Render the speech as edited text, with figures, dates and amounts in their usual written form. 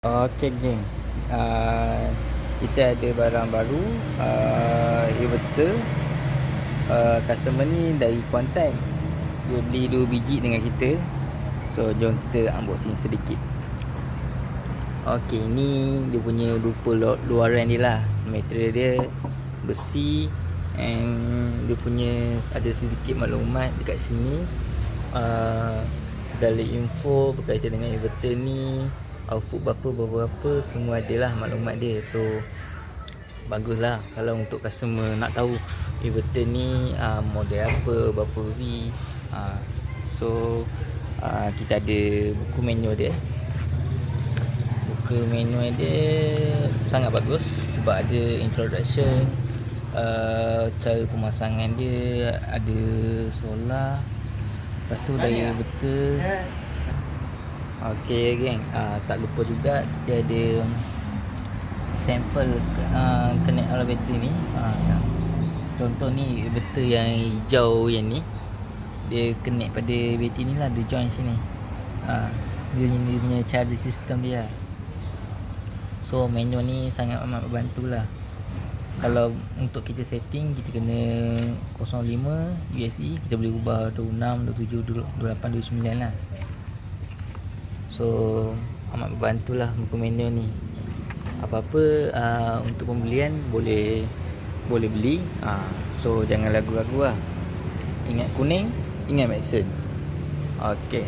Okey geng, kita ada barang baru, inverter. Customer ni dari Kuantan. Dia beli 2 biji dengan kita. So jom kita unboxing sedikit. Okey, ni dia punya rupa luaran dia lah. Material dia besi, and dia punya ada sedikit maklumat dekat sini. Segala info berkaitan dengan inverter ni, output berapa semua adalah maklumat dia. So baguslah kalau untuk customer nak tahu inverter ni model apa, berapa V. So kita ada buku manual dia. Buku manual dia sangat bagus sebab ada introduction, cara pemasangan dia, ada solar, lepas tu daya betul. Okey geng, tak lupa juga kita ada sampel connect ala bateri ni. Contoh ni inverter yang hijau yang ni, dia connect pada bateri ni lah, dia join sini. Dia punya charge system dia. So manual ni sangat amat membantu lah. Kalau untuk kita setting, kita kena 05 USE, kita boleh ubah 26, 27, 28, 29 lah. So amat membantulah buku manual ni. Apa-apa untuk pembelian boleh beli. So jangan ragu-ragu lah. Ingat kuning, ingat Maxson. Okey.